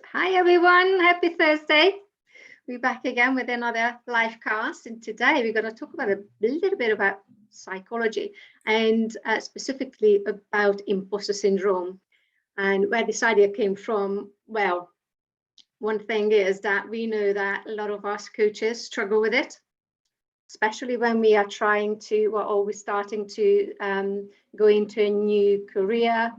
Hi everyone, happy Thursday. We're back again with another live cast, and today we're going to talk about a little bit about psychology and specifically about imposter syndrome and where this idea came from. Well, one thing is that we know that a lot of us coaches struggle with it, especially when we are always starting to go into a new career,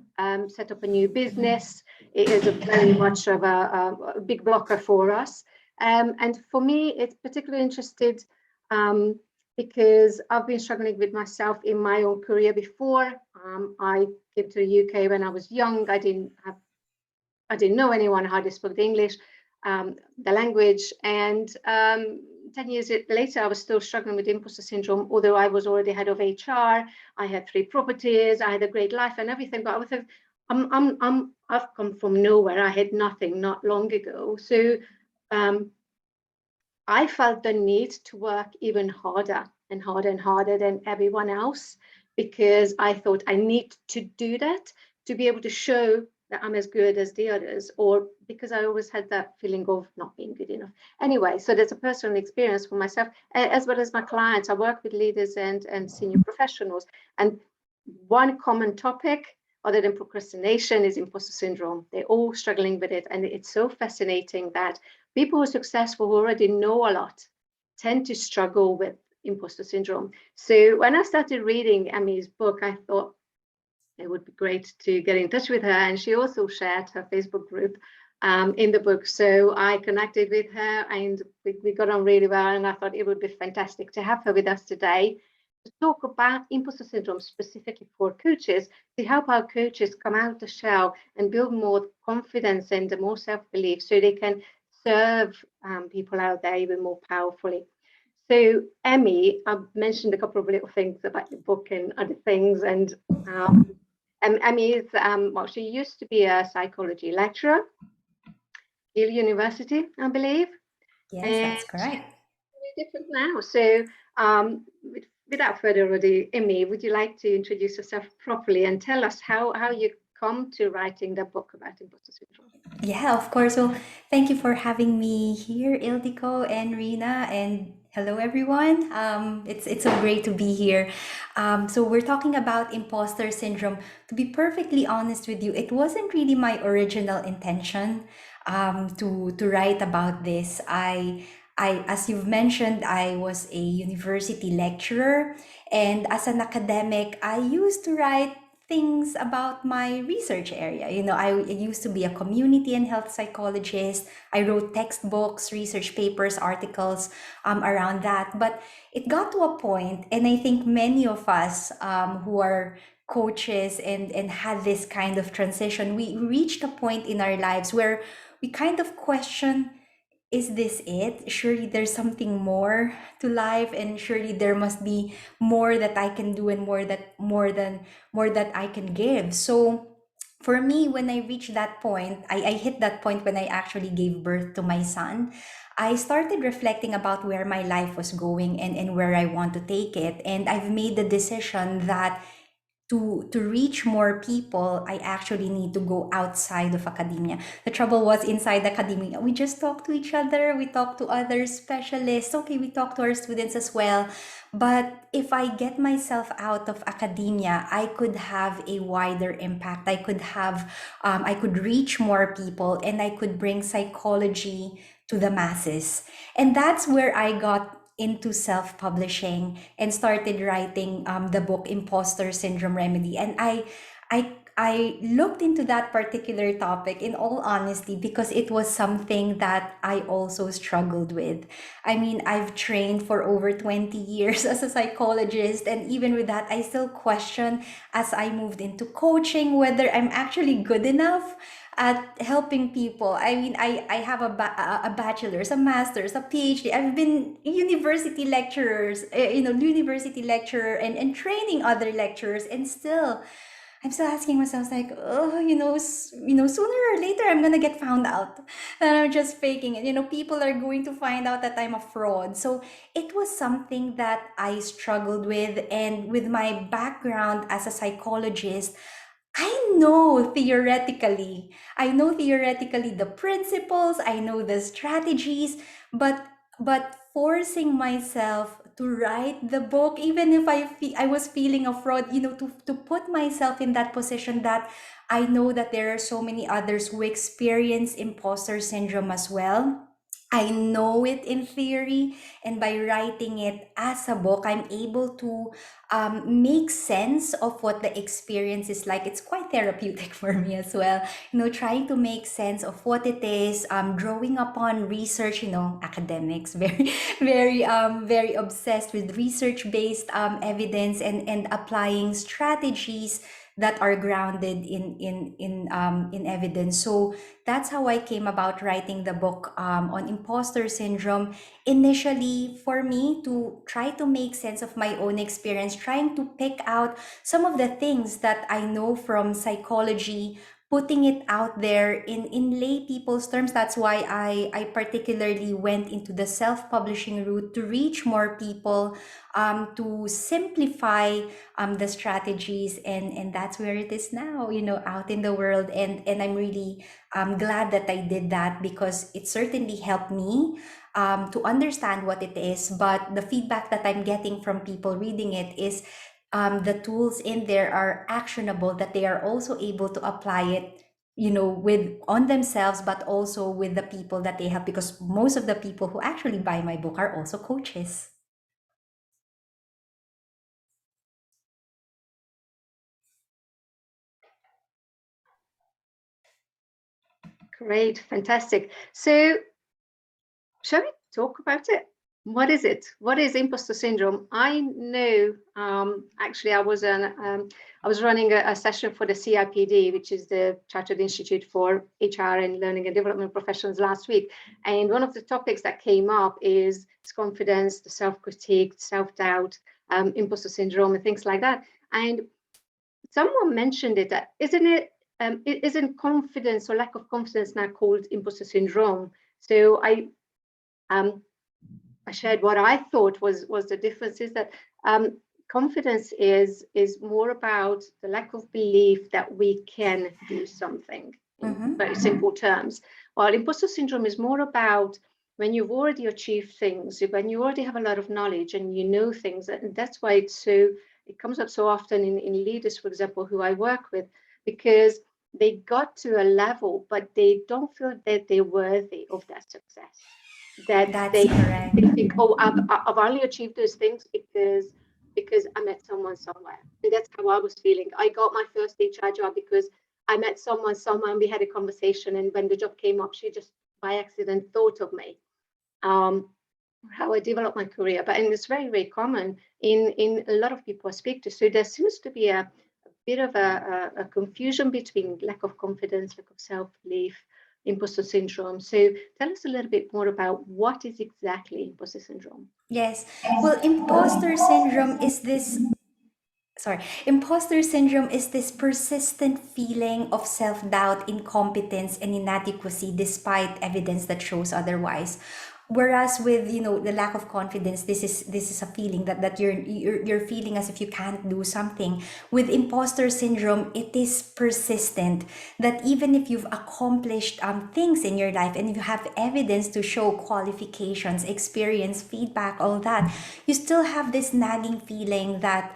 set up a new business. It is very much of a big blocker for us. And for me, it's particularly interested because I've been struggling with myself in my own career before. I came to the UK when I was young. I didn't know anyone how to speak English, the language, and 10 years later, I was still struggling with imposter syndrome, although I was already head of HR. I had 3 properties, I had a great life and everything, but I was like, I've come from nowhere. I had nothing not long ago. So I felt the need to work even harder and harder and harder than everyone else, because I thought I need to do that to be able to show that I'm as good as the others, or because I always had that feeling of not being good enough. Anyway, so there's a personal experience for myself, as well as my clients. I work with leaders and senior professionals. And one common topic, other than procrastination, is imposter syndrome. They're all struggling with it. And it's so fascinating that people who are successful, who already know a lot, tend to struggle with imposter syndrome. So when I started reading Emee's book, I thought, it would be great to get in touch with her. And she also shared her Facebook group in the book. So I connected with her and we got on really well. And I thought it would be fantastic to have her with us today to talk about imposter syndrome specifically for coaches, to help our coaches come out the shell and build more confidence and more self-belief so they can serve people out there even more powerfully. So Emee, I've mentioned a couple of little things about your book and other things, and Emee is, well, she used to be a psychology lecturer at Yale University, I believe. Yes, And that's correct. she's different now. So without further ado, Emee, would you like to introduce yourself properly and tell us how you come to writing the book about imposter syndrome? Yeah, of course. Well, thank you for having me here, Ildiko and Rina, and hello everyone. It's so great to be here. So we're talking about imposter syndrome. To be perfectly honest with you, it wasn't really my original intention to write about this. As you've mentioned, I was a university lecturer, and as an academic, I used to write things about my research area. I used to be a community and health psychologist. I wrote textbooks, research papers, articles around that. But it got to a point, and I think many of us who are coaches and had this kind of transition, we reached a point in our lives where we kind of question, is this it? Surely there's something more to life, and surely there must be more that I can do and more that I can give. So for me, when I reached that point, I hit that point when I actually gave birth to my son. I started reflecting about where my life was going and where I want to take it. And I've made the decision that to reach more people, I actually need to go outside of academia. The trouble was, inside academia, we just talk to each other, we talk to other specialists, okay, we talk to our students as well. But if I get myself out of academia, I could have a wider impact. I could reach more people, and I could bring psychology to the masses. And that's where I got into self-publishing and started writing the book Imposter Syndrome Remedy. And I looked into that particular topic, in all honesty, because it was something that I also struggled with. I mean, I've trained for over 20 years as a psychologist, and even with that, I still question, as I moved into coaching, whether I'm actually good enough at helping people. I mean, I have a bachelor's, a master's, a PhD. I've been university lecturer, and training other lecturers, and still I'm still asking myself, like, oh, sooner or later I'm gonna get found out that I'm just faking it. People are going to find out that I'm a fraud. So it was something that I struggled with, and with my background as a psychologist, I know theoretically the principles, I know the strategies, but forcing myself to write the book, even if I was feeling a fraud, to put myself in that position, that I know that there are so many others who experience imposter syndrome as well. I know it in theory, and by writing it as a book, I'm able to make sense of what the experience is like. It's quite therapeutic for me as well. Trying to make sense of what it is, drawing upon research, academics, very, very obsessed with research-based evidence, and applying strategies that are grounded in evidence. So that's how I came about writing the book on imposter syndrome. Initially, for me to try to make sense of my own experience, trying to pick out some of the things that I know from psychology, putting it out there in lay people's terms. That's why I particularly went into the self-publishing route, to reach more people, to simplify the strategies, and that's where it is now, out in the world. And I'm really glad that I did that, because it certainly helped me to understand what it is. But the feedback that I'm getting from people reading it is, the tools in there are actionable, that they are also able to apply it, with on themselves, but also with the people that they help, because most of the people who actually buy my book are also coaches. Great, fantastic. So, shall we talk about it? What is it? What is imposter syndrome? I know, actually, I was running a session for the CIPD, which is the Chartered Institute for HR and Learning and Development Professionals, last week. And one of the topics that came up is confidence, the self-critique, self-doubt, imposter syndrome, and things like that. And someone mentioned it, isn't confidence or lack of confidence now called imposter syndrome? So um, I shared what I thought was the difference, is that confidence is more about the lack of belief that we can do something, in very simple terms. While imposter syndrome is more about when you've already achieved things, when you already have a lot of knowledge and you know things. And that's why it comes up so often in leaders, for example, who I work with, because they got to a level, but they don't feel that they're worthy of that success. That That's they correct. think, oh, I've only achieved those things because I met someone somewhere. And that's how I was feeling. I got my first HR job because I met someone somewhere, and we had a conversation. And when the job came up, she just by accident thought of me. How I developed my career. But and it's very, very common in a lot of people I speak to. So there seems to be a bit of a confusion between lack of confidence, lack of self-belief, imposter syndrome. So tell us a little bit more about what is exactly imposter syndrome. Yes. Well, imposter syndrome is this persistent feeling of self-doubt, incompetence, and inadequacy despite evidence that shows otherwise. Whereas with, the lack of confidence, this is a feeling that you're feeling as if you can't do something. With imposter syndrome, it is persistent, that even if you've accomplished things in your life, and you have evidence to show qualifications, experience, feedback, all that, you still have this nagging feeling that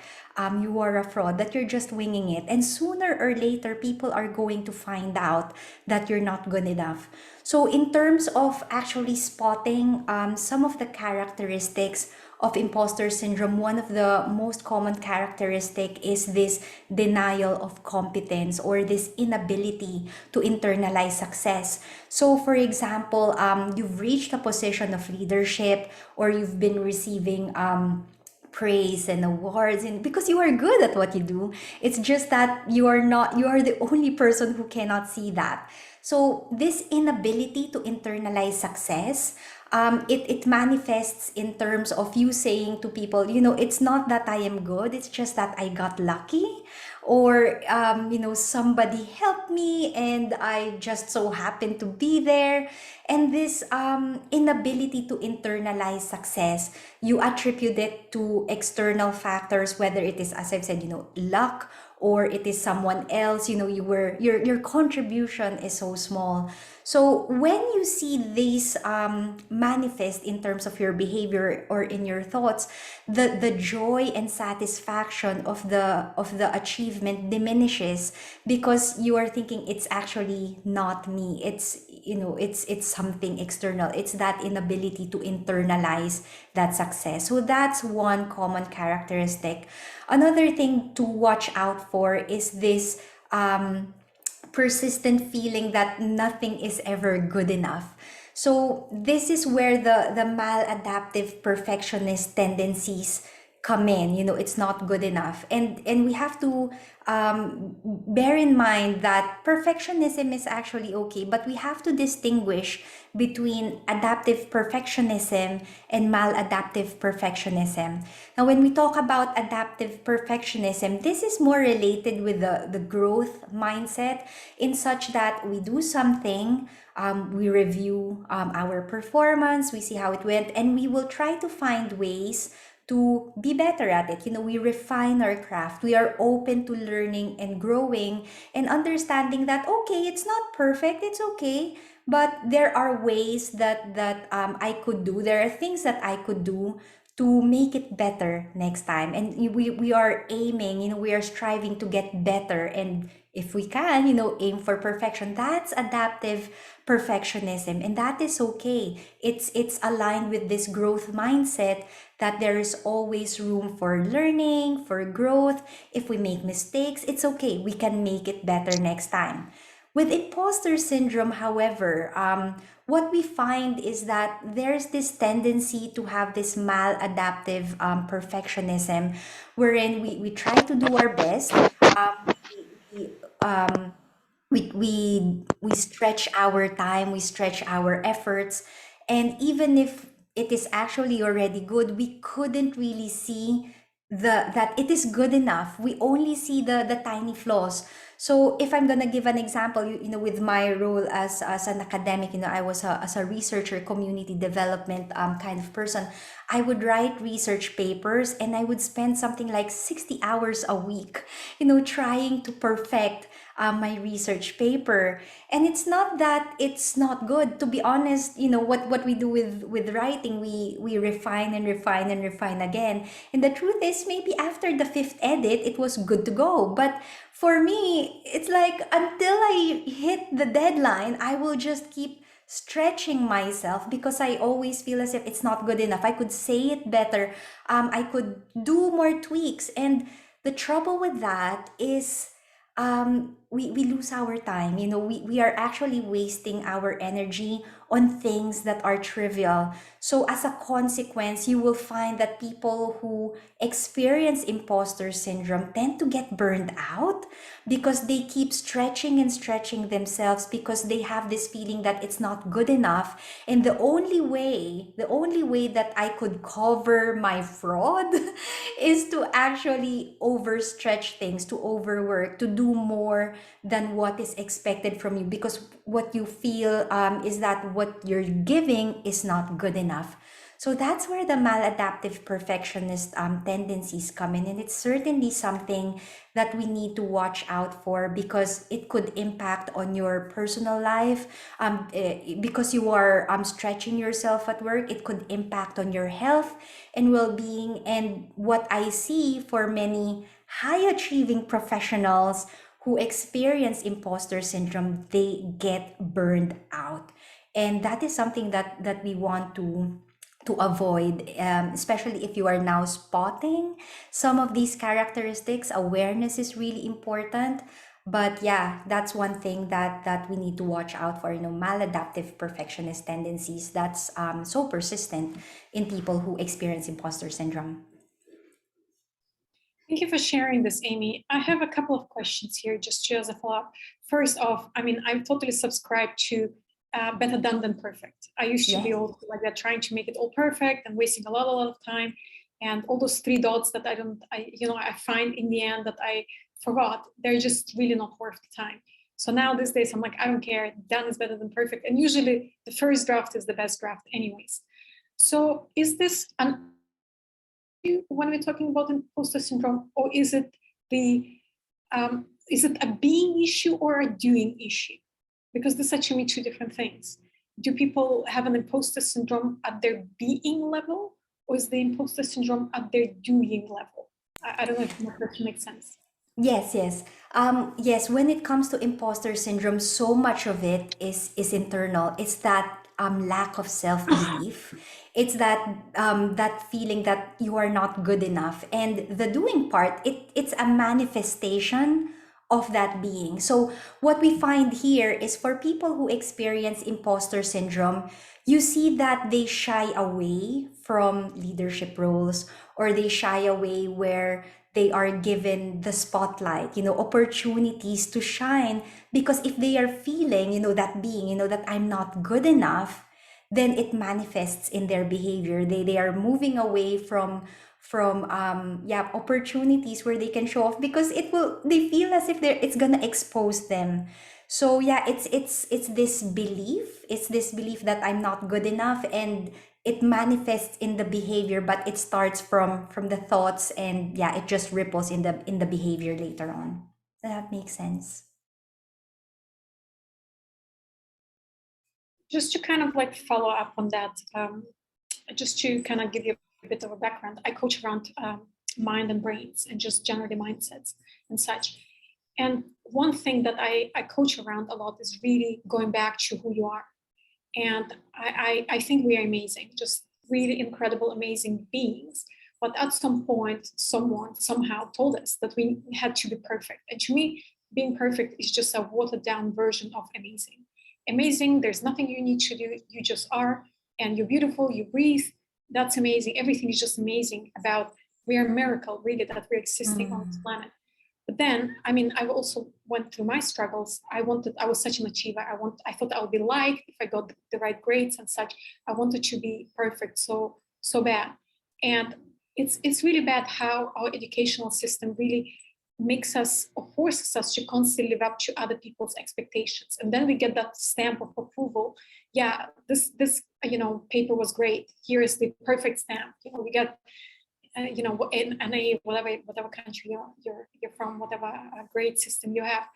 you are a fraud, that you're just winging it. And sooner or later, people are going to find out that you're not good enough. So, in terms of actually spotting some of the characteristics of imposter syndrome, one of the most common characteristic is this denial of competence, or this inability to internalize success. So, for example, you've reached a position of leadership, or you've been receiving praise and awards, and because you are good at what you do. It's just that you are the only person who cannot see that. So this inability to internalize success, it manifests in terms of you saying to people, it's not that I am good, it's just that I got lucky, or somebody helped me and I just so happened to be there. And this inability to internalize success, you attribute it to external factors, whether it is, as I've said, luck, or it is someone else, your contribution is so small. So when you see these manifest in terms of your behavior or in your thoughts, the joy and satisfaction of the achievement diminishes, because you are thinking it's actually not me. It's something external. It's that inability to internalize that success. So that's one common characteristic. Another thing to watch out for is this persistent feeling that nothing is ever good enough. So this is where the maladaptive perfectionist tendencies come in. It's not good enough, and we have to bear in mind that perfectionism is actually okay, but we have to distinguish between adaptive perfectionism and maladaptive perfectionism. Now, when we talk about adaptive perfectionism, this is more related with the growth mindset, in such that we do something, we review our performance, we see how it went, and we will try to find ways to be better at it. We refine our craft. We are open to learning and growing and understanding that, okay, it's not perfect, it's okay, but there are ways that I could do. There are things that I could do to make it better next time. And we are aiming, we are striving to get better. And if we can, aim for perfection. That's adaptive perfectionism, and that is okay. It's aligned with this growth mindset, that there is always room for learning, for growth. If we make mistakes, it's okay. We can make it better next time. With imposter syndrome, however, what we find is that there's this tendency to have this maladaptive perfectionism, wherein we try to do our best. We, um, we stretch our time, we stretch our efforts, and even if it is actually already good, we couldn't really see that it is good enough. We only see the tiny flaws. So if I'm gonna give an example, with my role as an academic, I was as a researcher, community development kind of person. I would write research papers, and I would spend something like 60 hours a week, trying to perfect my research paper. And it's not that it's not good. To be honest, what we do with writing, we refine and refine and refine again. And the truth is, maybe after the fifth edit, it was good to go. But for me, it's like, until I hit the deadline, I will just keep stretching myself, because I always feel as if it's not good enough. I could say it better. I could do more tweaks. And the trouble with that is, we lose our time. We are actually wasting our energy on things that are trivial. So as a consequence, you will find that people who experience imposter syndrome tend to get burned out, because they keep stretching and stretching themselves, because they have this feeling that it's not good enough. And the only way that I could cover my fraud is to actually overstretch things, to overwork, to do more than what is expected from you, because what you feel is that what you're giving is not good enough. So that's where the maladaptive perfectionist tendencies come in. And it's certainly something that we need to watch out for, because it could impact on your personal life. Because you are stretching yourself at work, it could impact on your health and well-being. And what I see for many high achieving professionals who experience imposter syndrome, they get burned out. And that is something that we want to avoid, especially if you are now spotting some of these characteristics. Awareness is really important. But yeah, that's one thing that we need to watch out for. Maladaptive perfectionist tendencies, that's so persistent in people who experience imposter syndrome. Thank you for sharing this, Amy. I have a couple of questions here, just as a follow-up. First off, I'm totally subscribed to better done than perfect. I used to be Yes. also like that, trying to make it all perfect and wasting a lot of time. And all those three dots that I find in the end that I forgot, they're just really not worth the time. So now these days, I'm like, I don't care. Done is better than perfect. And usually the first draft is the best draft anyways. So is this when we're talking about imposter syndrome, or is it the is it a being issue or a doing issue? Because these are to me two different things. Do people have an imposter syndrome at their being level, or is the imposter syndrome at their doing level? I don't know if that makes sense. Yes, yes. Yes, when it comes to imposter syndrome, so much of it is internal. It's that lack of self-belief. It's that that feeling that you are not good enough. And the doing part, it's a manifestation of that being. So what we find here is for people who experience imposter syndrome, you see that they shy away from leadership roles, or they shy away where they are given the spotlight, opportunities to shine. Because if they are feeling, that being, that I'm not good enough, then it manifests in their behavior. They are moving away from opportunities where they can show off, because they feel as if it's gonna expose them. So yeah, it's this belief that I'm not good enough, and it manifests in the behavior, but it starts from the thoughts, and yeah, it just ripples in the behavior later on. Does that make sense? Just to kind of like follow up on that, just to kind of give you a bit of a background, I coach around mind and brains and just generally mindsets and such. And one thing that I coach around a lot is really going back to who you are. And I think we are amazing, just really incredible, amazing beings. But at some point, someone somehow told us that we had to be perfect. And to me, being perfect is just a watered down version of amazing. Amazing, there's nothing you need to do, you just are, and you're beautiful, you breathe, that's amazing. Everything is just amazing about, we are a miracle, really, that we're existing on this planet. But then, I mean, I also went through my struggles. I was such an achiever. I thought I would be liked if I got the right grades and such. I wanted to be perfect so bad. And it's really bad how our educational system really makes us or forces us to constantly live up to other people's expectations. And then we get that stamp of approval. Yeah, this paper was great. Here is the perfect stamp. We get in NA, whatever country you're from, whatever grade system you have.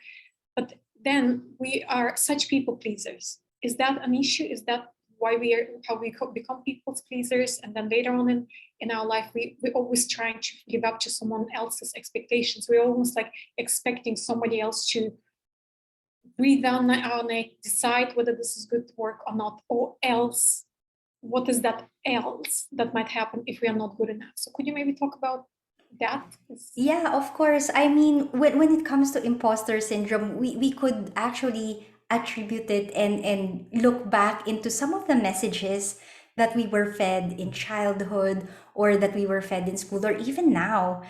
But then we are such people pleasers. Is that an issue? Is that why how we become people pleasers? And then later on in our life, we're always trying to live up to someone else's expectations. We're almost like expecting somebody else to breathe down our neck, decide whether this is good work or not, or else. What is that else that might happen if we are not good enough? So could you maybe talk about that? Yeah, of course. I mean, when it comes to imposter syndrome, we could actually attribute it and look back into some of the messages that we were fed in childhood, or that we were fed in school, or even now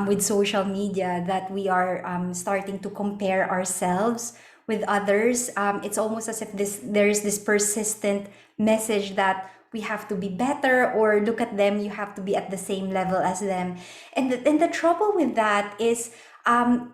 with social media, that we are starting to compare ourselves with others. It's almost as if there's this persistent message that we have to be better, or look at them, you have to be at the same level as them. And the trouble with that is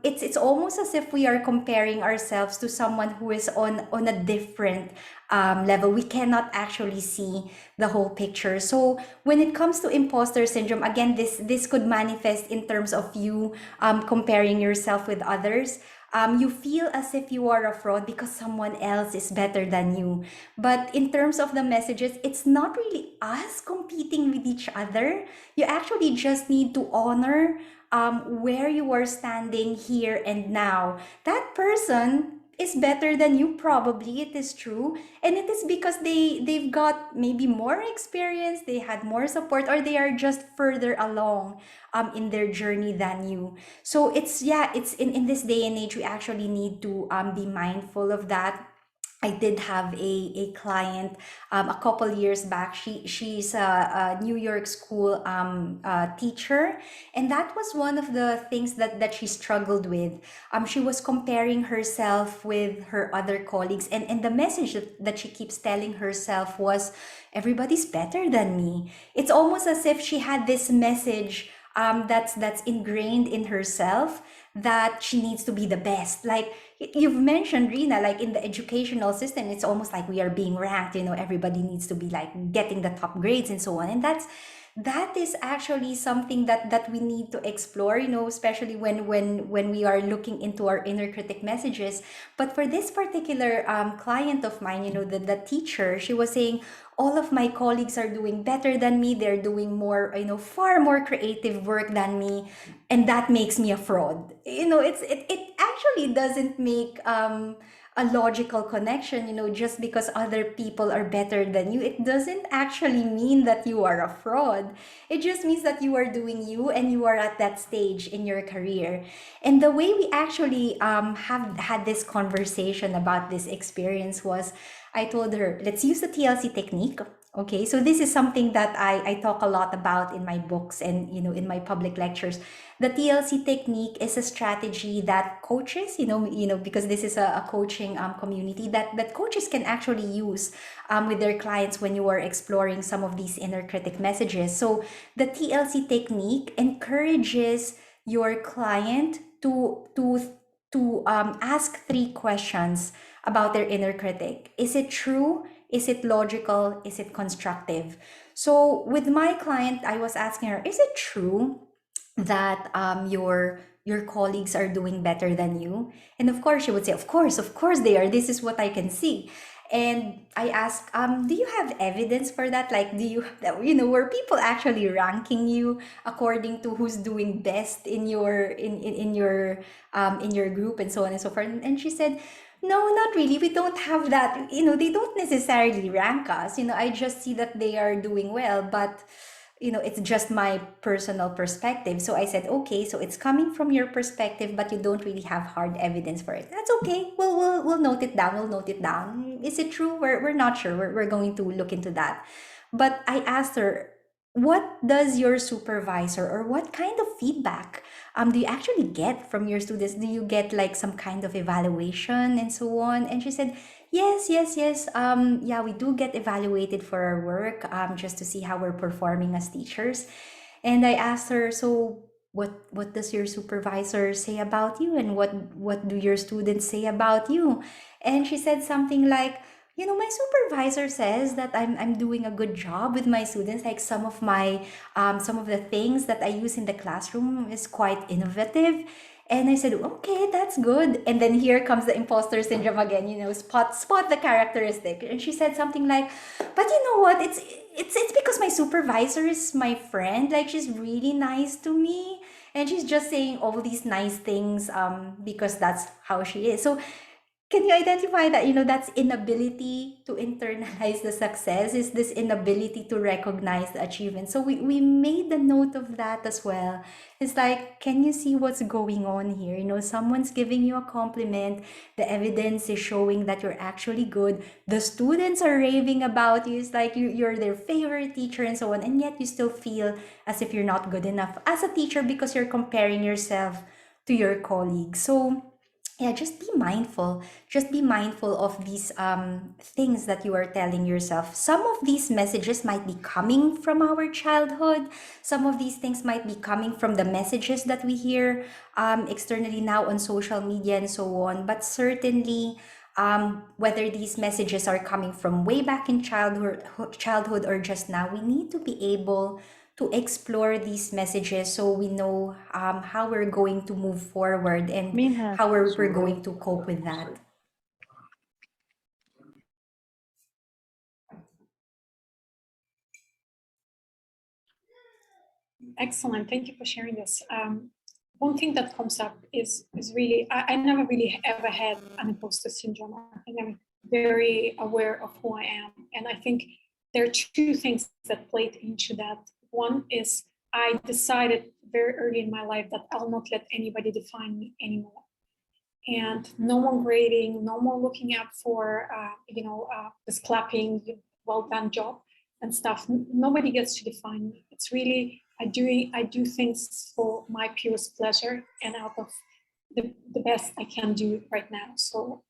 it's almost as if we are comparing ourselves to someone who is on a different level. We cannot actually see the whole picture. So when it comes to imposter syndrome, again, this could manifest in terms of you comparing yourself with others. You feel as if you are a fraud because someone else is better than you. But in terms of the messages, it's not really us competing with each other. You actually just need to honor where you are standing here and now. That person is better than you, probably, it is true, and it is because they've got maybe more experience, they had more support, or they are just further along in their journey than you. So it's in this day and age, we actually need to be mindful of that. I did have a client a couple years back. She's a New York school teacher, and that was one of the things that she struggled with. She was comparing herself with her other colleagues, and the message that she keeps telling herself was, everybody's better than me. It's almost as if she had this message that's ingrained in herself, that she needs to be the best. Like you've mentioned, Rina, like in the educational system, it's almost like we are being ranked. Everybody needs to be like getting the top grades and so on. And that is actually something that we need to explore, especially when we are looking into our inner critic messages. But for this particular client of mine, the teacher, she was saying, all of my colleagues are doing better than me. They're doing more, far more creative work than me, and that makes me a fraud. It actually doesn't make a logical connection. Just because other people are better than you, it doesn't actually mean that you are a fraud. It just means that you are doing you, and you are at that stage in your career. And the way we actually have had this conversation about this experience was, I told her, let's use the TLC technique. Okay, so this is something that I talk a lot about in my books and in my public lectures. The TLC technique is a strategy that coaches, because this is a coaching community, that coaches can actually use with their clients when you are exploring some of these inner critic messages. So the TLC technique encourages your client to ask 3 questions about their inner critic. Is it true? Is it logical? Is it constructive? So with my client, I was asking her, is it true that your colleagues are doing better than you? And of course she would say, of course they are. This is what I can see. And I asked, do you have evidence for that? Like, do you, were people actually ranking you according to who's doing best in your group and so on and so forth? And she said, no, not really. We don't have that. They don't necessarily rank us. I just see that they are doing well, but it's just my personal perspective. So I said, okay, so it's coming from your perspective, but you don't really have hard evidence for it. That's okay. We'll note it down. We'll note it down. Is it true? We're not sure. We're going to look into that. But I asked her, what does your supervisor, or what kind of feedback do you actually get from your students? Do you get like some kind of evaluation and so on? And she said, yes, yes, yes. Yeah, we do get evaluated for our work, just to see how we're performing as teachers. And I asked her, so what does your supervisor say about you, and what do your students say about you? And she said something like, my supervisor says that I'm doing a good job with my students. Like some of the things that I use in the classroom is quite innovative. And I said, okay, that's good. And then here comes the imposter syndrome again, spot the characteristic. And she said something like, but you know what? It's because my supervisor is my friend. Like, she's really nice to me. And she's just saying all these nice things because that's how she is. So can you identify that, that's inability to internalize the success, is this inability to recognize the achievement? So we made the note of that as well. It's like, can you see what's going on here? Someone's giving you a compliment. The evidence is showing that you're actually good. The students are raving about you. It's like you're their favorite teacher and so on. And yet you still feel as if you're not good enough as a teacher because you're comparing yourself to your colleagues. So yeah, just be mindful. Just be mindful of these things that you are telling yourself. Some of these messages might be coming from our childhood. Some of these things might be coming from the messages that we hear externally now on social media and so on. But certainly, whether these messages are coming from way back in childhood or just now, we need to be able to explore these messages so we know how we're going to move forward and how we're going to cope with that. Excellent. Thank you for sharing this. One thing that comes up is really, I never really ever had an imposter syndrome. I think I'm very aware of who I am. And I think there are 2 things that played into that. One is I decided very early in my life that I'll not let anybody define me anymore. And no more grading, no more looking up for, this clapping, well done job and stuff. Nobody gets to define me. It's really, I do things for my purest pleasure and out of the best I can do right now. So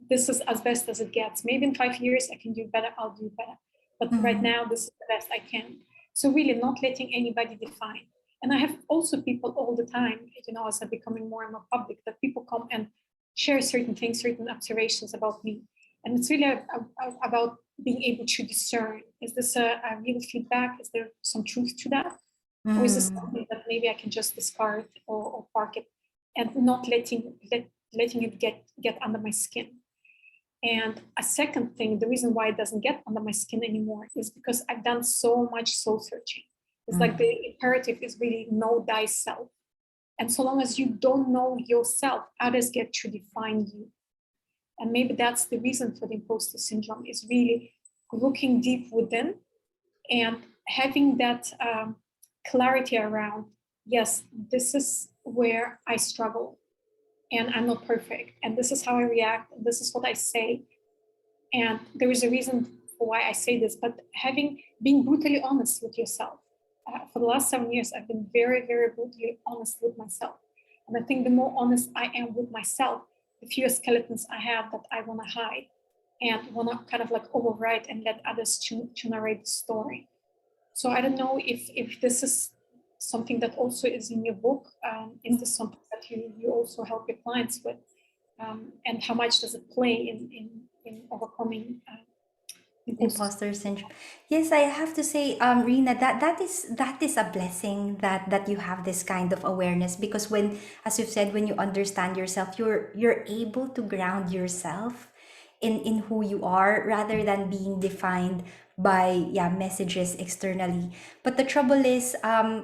this is as best as it gets. Maybe in 5 years I can do better, I'll do better. But right now, this is the best I can. So really not letting anybody define. And I have also people all the time, as I'm becoming more and more public, that people come and share certain things, certain observations about me. And it's really about being able to discern, is this a real feedback? Is there some truth to that? Or is this something that maybe I can just discard or park it, and not letting it get under my skin? And a second thing, the reason why it doesn't get under my skin anymore is because I've done so much soul searching. It's like the imperative is really know thyself. And so long as you don't know yourself, others get to define you. And maybe that's the reason for the imposter syndrome, is really looking deep within and having that clarity around, yes, this is where I struggle and I'm not perfect. And this is how I react. And this is what I say. And there is a reason for why I say this, but being brutally honest with yourself. For the last 7 years, I've been very, very brutally honest with myself. And I think the more honest I am with myself, the fewer skeletons I have that I want to hide and want to kind of like overwrite and let others to narrate the story. So I don't know if this is something that also is in your book. Is this something that you also help your clients with? And how much does it play in overcoming Imposter syndrome. Yes, I have to say, Rina, that is a blessing that you have this kind of awareness, because when, as you've said, when you understand yourself, you're able to ground yourself in who you are, rather than being defined by messages externally. But the trouble is,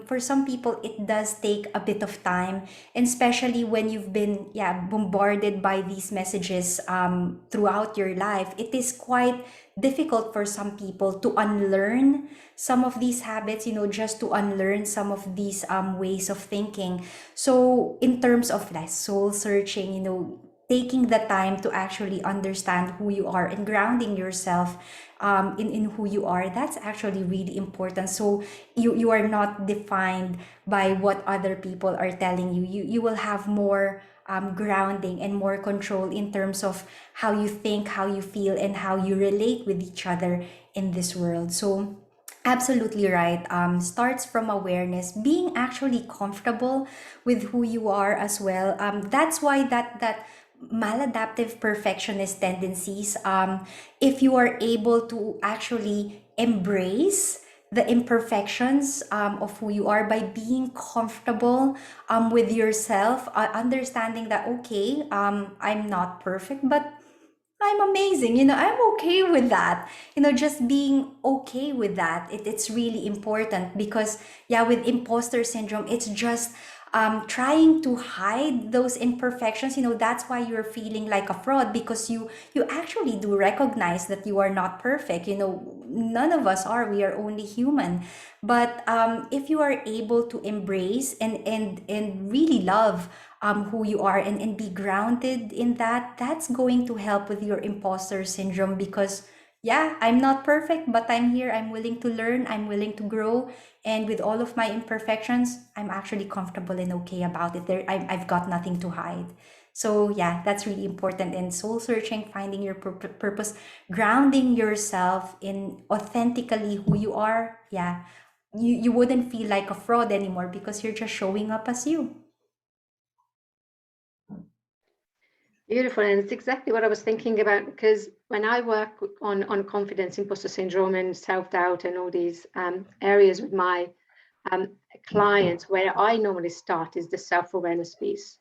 for some people it does take a bit of time, and especially when you've been bombarded by these messages throughout your life. It is quite difficult for some people to unlearn some of these habits, just to unlearn some of these ways of thinking. So in terms of less soul searching, taking the time to actually understand who you are and grounding yourself in who you are, that's actually really important. So you are not defined by what other people are telling you. You will have more grounding and more control in terms of how you think, how you feel, and how you relate with each other in this world. So absolutely right. Starts from awareness, being actually comfortable with who you are as well. That's why that maladaptive perfectionist tendencies, if you are able to actually embrace the imperfections of who you are by being comfortable with yourself, understanding that, okay, I'm not perfect, but I'm amazing. I'm okay with that. Just being okay with that. It's really important, because with imposter syndrome, it's just trying to hide those imperfections. That's why you're feeling like a fraud, because you actually do recognize that you are not perfect. None of us are. We are only human. But if you are able to embrace and really love who you are, and be grounded in that, that's going to help with your imposter syndrome. Because I'm not perfect, but I'm here, I'm willing to learn, I'm willing to grow, and with all of my imperfections, I'm actually comfortable and okay about it. I've got nothing to hide. So that's really important. And soul searching, finding your purpose, grounding yourself in authentically who you are, you wouldn't feel like a fraud anymore, because you're just showing up as you. Beautiful, and it's exactly what I was thinking about, because when I work on confidence, imposter syndrome, and self-doubt, and all these areas with my clients, where I normally start is the self-awareness piece,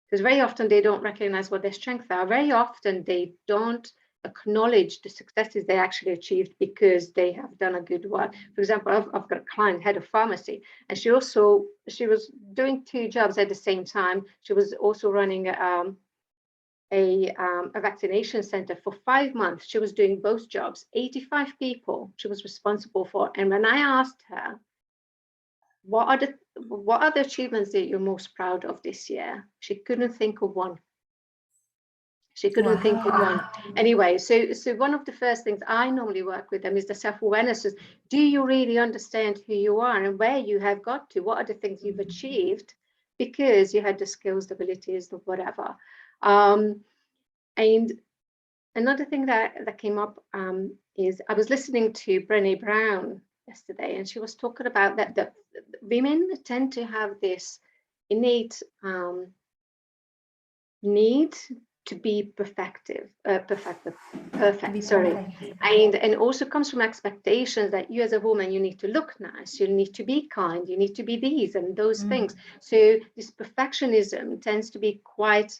because very often they don't recognize what their strengths are. Very often they don't acknowledge the successes they actually achieved because they have done a good work. For example, I've got a client, head of pharmacy, and she was doing 2 jobs at the same time. She was also running a vaccination center for 5 months. She was doing both jobs, 85 people she was responsible for. And when I asked her, what are the achievements that you're most proud of this year? She couldn't think of one. She couldn't think of one. Anyway, so one of the first things I normally work with them is the self-awareness. Do you really understand who you are and where you have got to? What are the things you've achieved because you had the skills, the abilities, the whatever? And another thing that came up is I was listening to Brené Brown yesterday, and she was talking about that women tend to have this innate need to be perfect, be sorry. perfect. And also comes from expectations that you as a woman, you need to look nice, you need to be kind, you need to be these and those things. So this perfectionism tends to be quite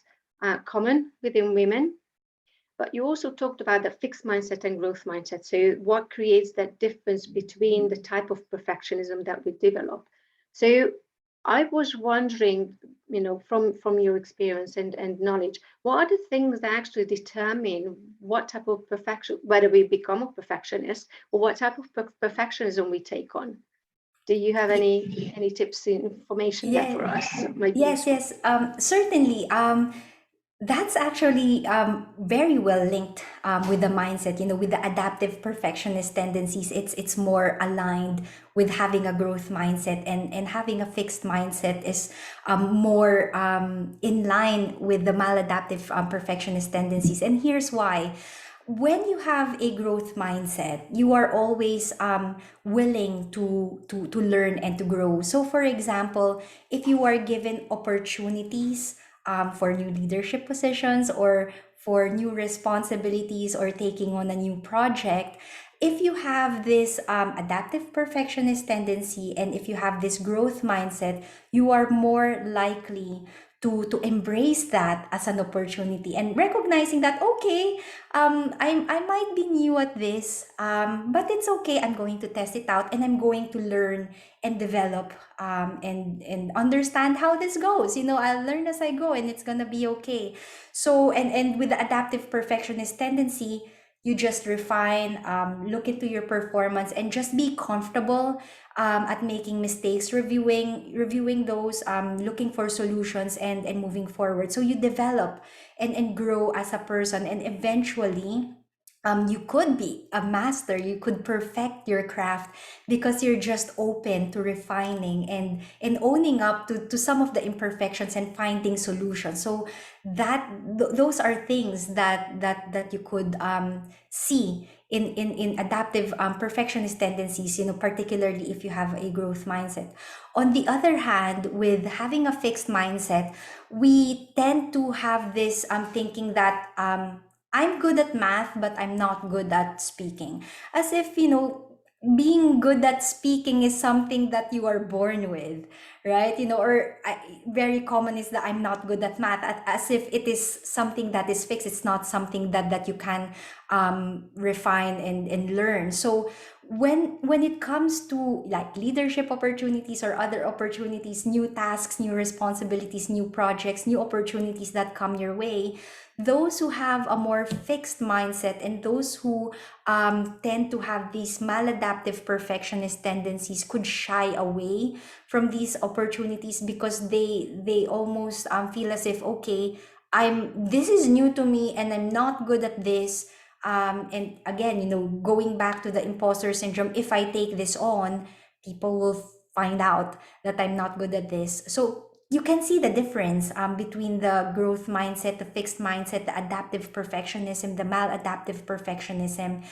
common within women. But you also talked about the fixed mindset and growth mindset. So what creates that difference between the type of perfectionism that we develop? So I was wondering, from your experience and knowledge, what are the things that actually determine what type of perfection, whether we become a perfectionist or what type of perfectionism we take on? Do you have any tips, information there for us? Yes. Certainly. That's actually very well linked with the mindset, with the adaptive perfectionist tendencies. It's more aligned with having a growth mindset, and having a fixed mindset is more in line with the maladaptive perfectionist tendencies. And here's why. When you have a growth mindset, you are always willing to learn and to grow. So for example, if you are given opportunities for new leadership positions or for new responsibilities or taking on a new project, if you have this adaptive perfectionist tendency and if you have this growth mindset, you are more likely to embrace that as an opportunity and recognizing that, okay, I might be new at this, but it's okay. I'm going to test it out and I'm going to learn and develop and understand how this goes. I'll learn as I go and it's gonna be okay. So and with the adaptive perfectionist tendency, you just refine, look into your performance and just be comfortable at making mistakes, reviewing those, looking for solutions and moving forward. So you develop and grow as a person, and eventually you could be a master, you could perfect your craft because you're just open to refining and owning up to some of the imperfections and finding solutions. So those are things that you could see in adaptive perfectionist tendencies, particularly if you have a growth mindset. On the other hand, with having a fixed mindset, we tend to have this thinking that I'm good at math, but I'm not good at speaking. As if, being good at speaking is something that you are born with, right? Or very common is that I'm not good at math, as if it is something that is fixed. It's not something that you can refine and learn. So when it comes to like leadership opportunities or other opportunities, new tasks, new responsibilities, new projects, new opportunities that come your way, those who have a more fixed mindset and those who tend to have these maladaptive perfectionist tendencies could shy away from these opportunities because they almost feel as if, okay, this is new to me and I'm not good at this. And again, going back to the imposter syndrome, if I take this on, people will find out that I'm not good at this. So you can see the difference between the growth mindset, the fixed mindset, the adaptive perfectionism, the maladaptive perfectionism.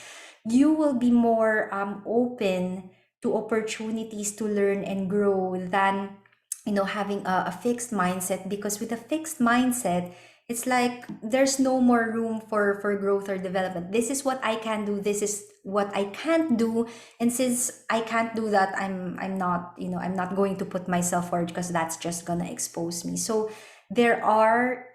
You will be more open to opportunities to learn and grow than having a fixed mindset, because with a fixed mindset, it's like there's no more room for growth or development. This is what I can do, this is what I can't do, and since I can't do that, I'm not going to put myself forward because that's just gonna expose me. So there are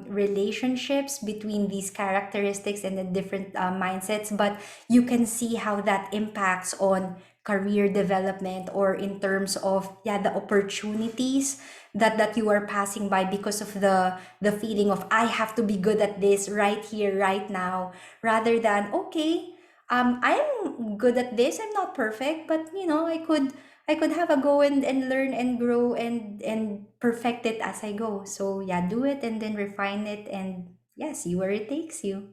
relationships between these characteristics and the different mindsets, but you can see how that impacts on career development, or in terms of the opportunities that you are passing by because of the feeling of I have to be good at this right here right now, rather than, okay, I'm good at this, I'm not perfect, but I could have a go and learn and grow and perfect it as I go. So do it and then refine it and see where it takes you.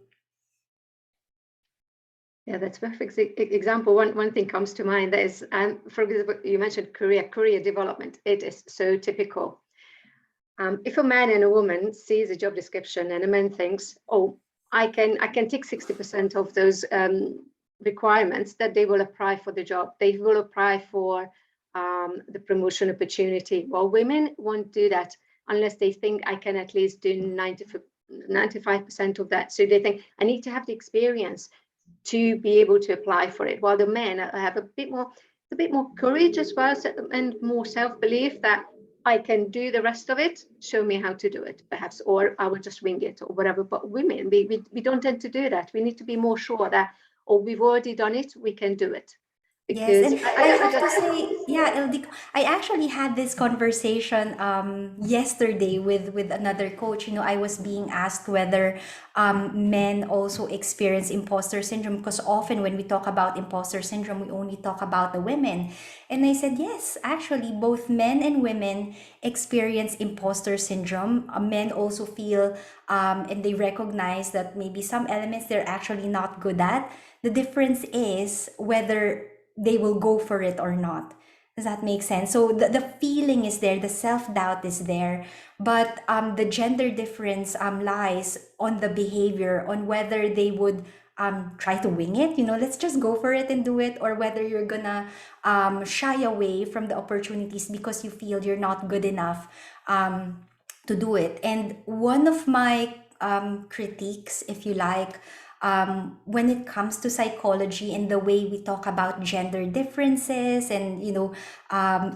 Yeah, that's perfect example. One thing comes to mind. That is, for example, you mentioned career development. It is so typical. If a man and a woman sees a job description and a man thinks, oh, I can tick 60% of those requirements, that they will apply for the job. They will apply for the promotion opportunity. Well, women won't do that unless they think I can at least do 95% of that. So they think, I need to have the experience to be able to apply for it, while the men have a bit more courage as well, and more self-belief that I can do the rest of it, show me how to do it, perhaps, or I will just wing it or whatever. But women, we don't tend to do that. We need to be more sure that, oh, we've already done it, we can do it. Yes, Because and I have to say, yeah, Ildiko, I actually had this conversation yesterday with another coach. You know, I was being asked whether men also experience imposter syndrome, because often when we talk about imposter syndrome, we only talk about the women. And I said, yes, actually, both men and women experience imposter syndrome. Men also feel and they recognize that maybe some elements they're actually not good at. The difference is whether they will go for it or not. Does that make sense? So the feeling is there, the self-doubt is there, but the gender difference lies on the behavior, on whether they would try to wing it, you know, let's just go for it and do it, or whether you're gonna shy away from the opportunities because you feel you're not good enough to do it. And one of my critiques, if you like, when it comes to psychology and the way we talk about gender differences and, you know,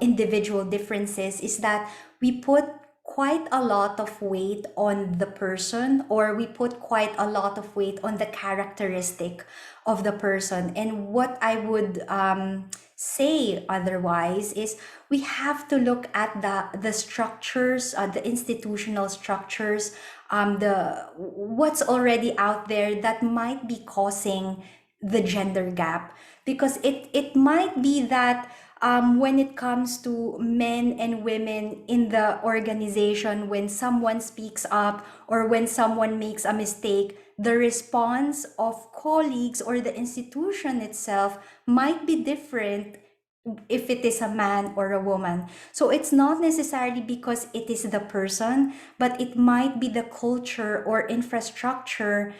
individual differences, is that we put quite a lot of weight on the person, or we put quite a lot of weight on the characteristic of the person. And what I would say otherwise is we have to look at the structures, the institutional structures, the what's already out there that might be causing the gender gap, because it might be that when it comes to men and women in the organization, when someone speaks up or when someone makes a mistake, the response of colleagues or the institution itself might be different if it is a man or a woman. So it's not necessarily because it is the person, but it might be the culture or infrastructure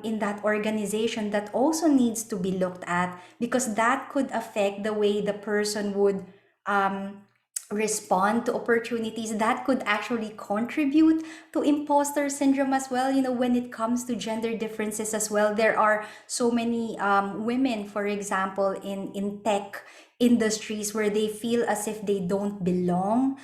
in that organization that also needs to be looked at, because that could affect the way the person would respond to opportunities. That could actually contribute to imposter syndrome as well. You know, when it comes to gender differences as well, there are so many women, for example, in tech industries where they feel as if they don't belong.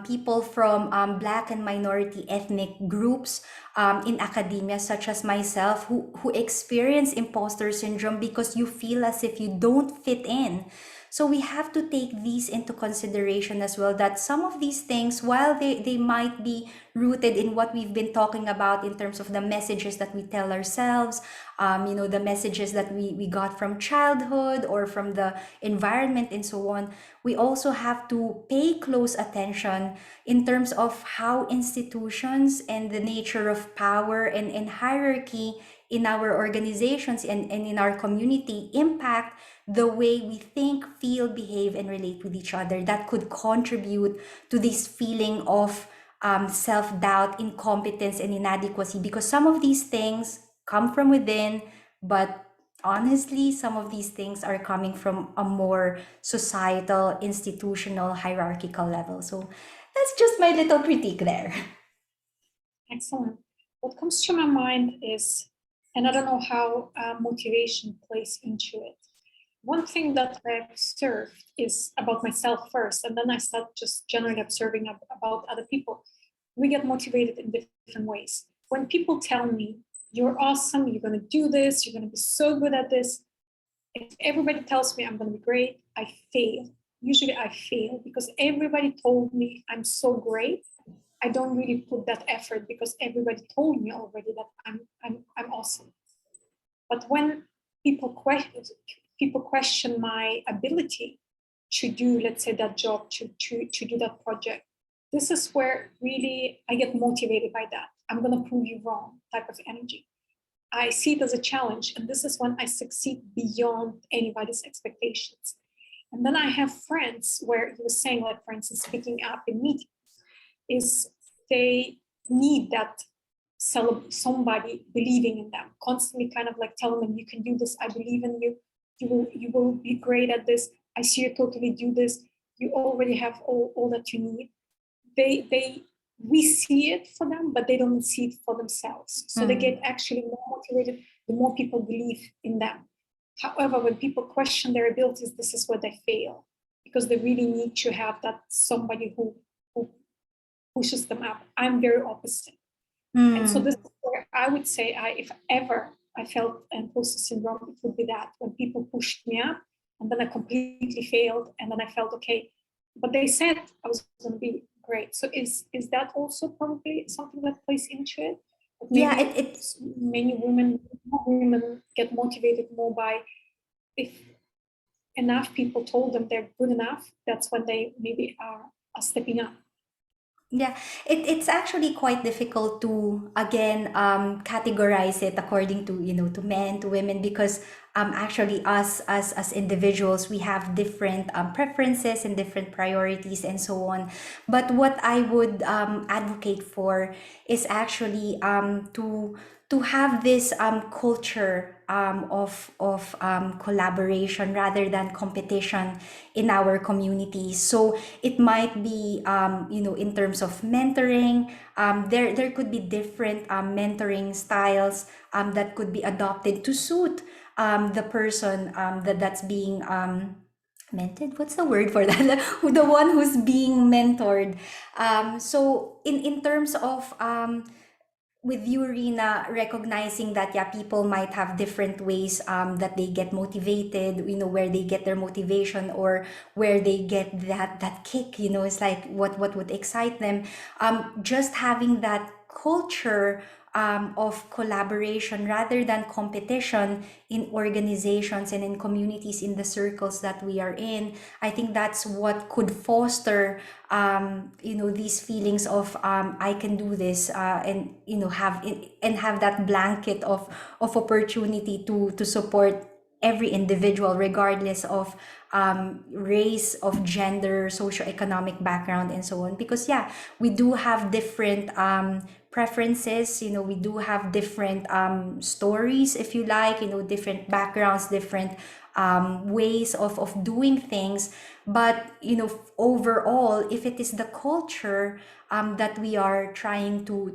People from Black and minority ethnic groups in academia, such as myself, who experience imposter syndrome because you feel as if you don't fit in. So we have to take these into consideration as well, that some of these things, while they might be rooted in what we've been talking about in terms of the messages that we tell ourselves, you know, the messages that we got from childhood or from the environment and so on, we also have to pay close attention in terms of how institutions and the nature of power and hierarchy in our organizations and in our community impact the way we think, feel, behave, and relate with each other. That could contribute to this feeling of self-doubt, incompetence, and inadequacy, because some of these things come from within, but honestly, some of these things are coming from a more societal, institutional, hierarchical level. So that's just my little critique there. Excellent. What comes to my mind is, and I don't know how motivation plays into it. One thing that I observed is about myself first, and then I start just generally observing about other people. We get motivated in different ways. When people tell me, you're awesome, you're going to do this, you're going to be so good at this, if everybody tells me I'm going to be great, I fail. Usually I fail because everybody told me I'm so great. I don't really put that effort because everybody told me already that I'm awesome. But when people question my ability to do, let's say, that job, to do that project, this is where really I get motivated by that. I'm going to prove you wrong type of energy. I see it as a challenge, and this is when I succeed beyond anybody's expectations. And then I have friends where he was saying, like, for instance, speaking up in meetings, is they need that somebody believing in them, constantly kind of like telling them, you can do this, I believe in you, you will be great at this, I see you totally do this, you already have all that you need. They we see it for them, but they don't see it for themselves. So they get actually more motivated the more people believe in them. However, when people question their abilities, this is where they fail, because they really need to have that somebody who pushes them up. I'm very opposite. And so this is where I would say, if ever I felt imposter syndrome, it would be that, when people pushed me up and then I completely failed, and then I felt okay, but they said I was going to be great. So is that also probably something that plays into it? That maybe it's many women get motivated more by, if enough people told them they're good enough, that's when they maybe are stepping up. Yeah, it's actually quite difficult to again categorize it according to to men, to women, because actually us as individuals, we have different preferences and different priorities and so on. But what I would advocate for is actually to have this culture of collaboration rather than competition in our communities. So it might be in terms of mentoring, there could be different mentoring styles that could be adopted to suit the person that's being mentored. What's the word for that? The one who's being mentored. So in terms of with you, Rina, recognizing that yeah, people might have different ways that they get motivated, where they get their motivation or where they get that kick, it's like what would excite them. Just having that culture of collaboration rather than competition in organizations and in communities, in the circles that we are in, I think that's what could foster these feelings of I can do this, and have that blanket of opportunity to support every individual regardless of race, of gender, socioeconomic background, and so on. Because yeah, we do have different preferences, we do have different stories, if you like, different backgrounds, different ways of doing things. But overall, if it is the culture that we are trying to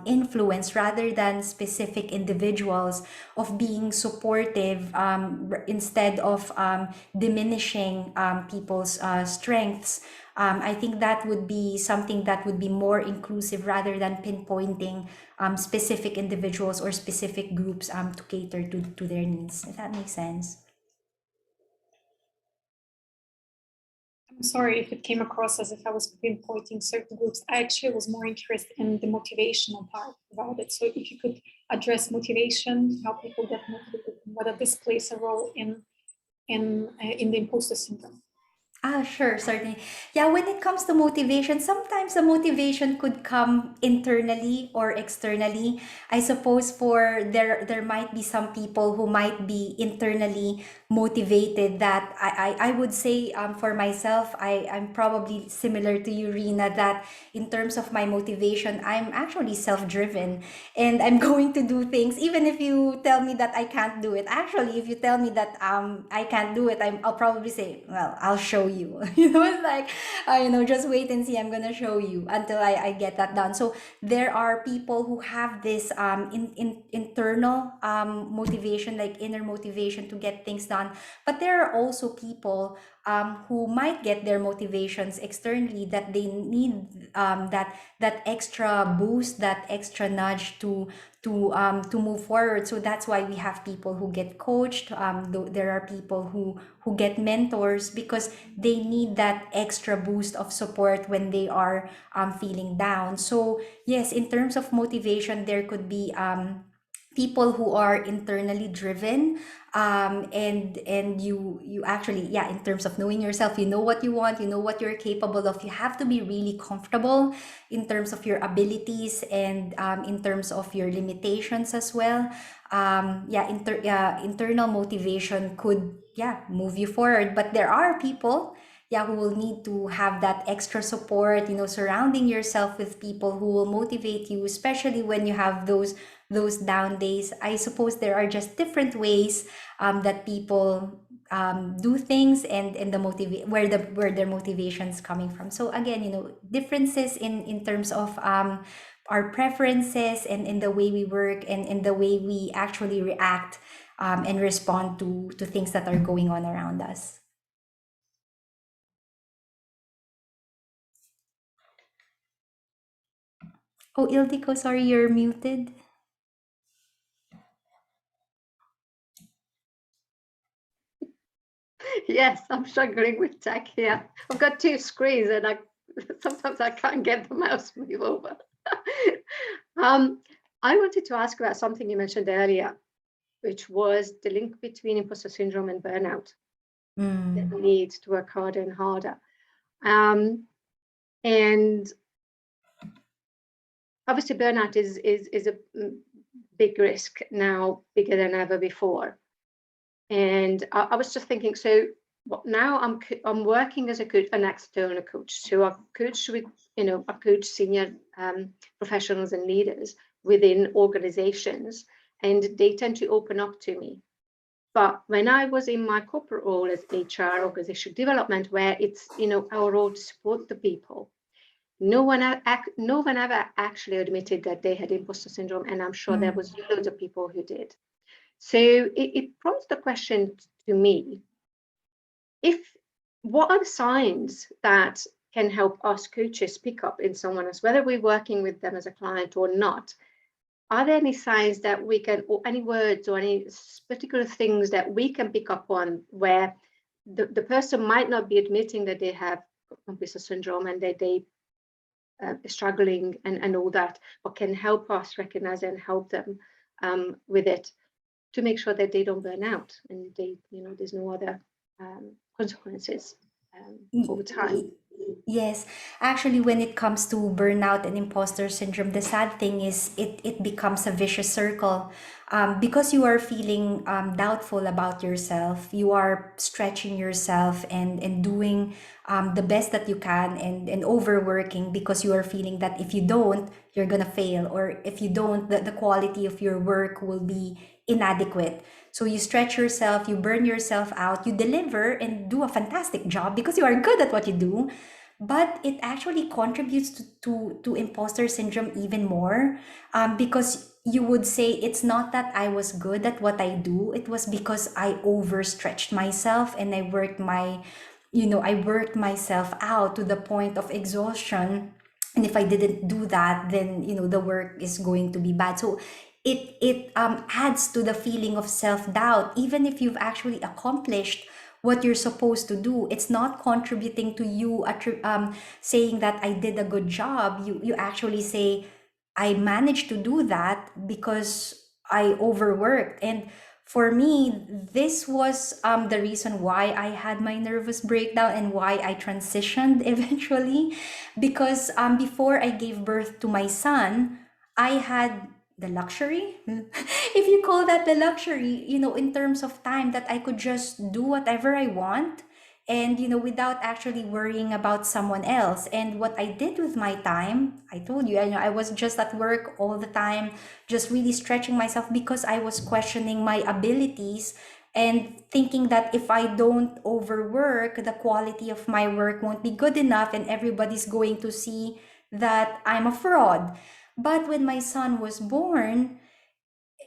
influence rather than specific individuals, of being supportive instead of diminishing people's strengths, I think that would be something that would be more inclusive rather than pinpointing specific individuals or specific groups to cater to their needs, if that makes sense. I'm sorry if it came across as if I was pinpointing certain groups. I actually was more interested in the motivational part about it. So if you could address motivation, how people get motivated, and whether this plays a role in the imposter syndrome. Sure, certainly. Yeah, when it comes to motivation, sometimes the motivation could come internally or externally. I suppose for there might be some people who might be internally motivated, that I would say for myself, I'm probably similar to you, Rina, that in terms of my motivation, I'm actually self-driven, and I'm going to do things even if you tell me that I can't do it. Actually, if you tell me that I can't do it, I'll probably say, well, I'll show you. It's like just wait and see. I'm gonna show you until I get that done. So there are people who have this internal motivation, like inner motivation to get things done. But there are also people who might get their motivations externally, that they need that extra boost, that extra nudge to move forward. So that's why we have people who get coached. There are people who get mentors, because they need that extra boost of support when they are feeling down. So yes, in terms of motivation, there could be people who are internally driven, and you actually, yeah, in terms of knowing yourself, you know what you want, you know what you're capable of. You have to be really comfortable in terms of your abilities, and in terms of your limitations as well. Internal motivation could, yeah, move you forward. But there are people, yeah, who will need to have that extra support, surrounding yourself with people who will motivate you, especially when you have those those down days. I suppose there are just different ways that people do things, and the where their motivation's coming from. So again, differences in terms of our preferences, and in the way we work, and in the way we actually react and respond to things that are going on around us. Oh, Ildiko, sorry, you're muted. Yes, I'm struggling with tech here. I've got two screens and sometimes I can't get the mouse move over. I wanted to ask about something you mentioned earlier, which was the link between imposter syndrome and burnout. That we need to work harder and harder. And obviously burnout is a big risk now, bigger than ever before. And I was just thinking, so now I'm working as an external coach. So I coach with, I coach senior professionals and leaders within organizations, and they tend to open up to me. But when I was in my corporate role as HR, organizational development, where it's, our role to support the people, no one ever actually admitted that they had imposter syndrome, and I'm sure there was loads of people who did. So it prompts the question to me, what are the signs that can help us coaches pick up in someone else, whether we're working with them as a client or not? Are there any signs that we can, or any words or any particular things that we can pick up on where the person might not be admitting that they have imposter syndrome and that they struggling and all that, but can help us recognize and help them with it, to make sure that they don't burn out and there's no other consequences over time. Yes, actually, when it comes to burnout and imposter syndrome, the sad thing is it becomes a vicious circle. Because you are feeling doubtful about yourself, you are stretching yourself and doing the best that you can, and overworking, because you are feeling that if you don't, you're gonna fail, or if you don't, the quality of your work will be inadequate. So you stretch yourself, you burn yourself out, you deliver and do a fantastic job because you are good at what you do. But it actually contributes to imposter syndrome even more, because you would say it's not that I was good at what I do, it was because I overstretched myself, and I worked myself out to the point of exhaustion. And if I didn't do that, then the work is going to be bad. So it adds to the feeling of self-doubt. Even if you've actually accomplished what you're supposed to do, it's not contributing to you saying that I did a good job. You actually say, I managed to do that because I overworked. And for me, this was the reason why I had my nervous breakdown and why I transitioned eventually. Because before I gave birth to my son, I had the luxury, if you call that the luxury, in terms of time, that I could just do whatever I want, and without actually worrying about someone else. And what I did with my time, I told you, I was just at work all the time, just really stretching myself, because I was questioning my abilities and thinking that if I don't overwork, the quality of my work won't be good enough, and everybody's going to see that I'm a fraud. But when my son was born,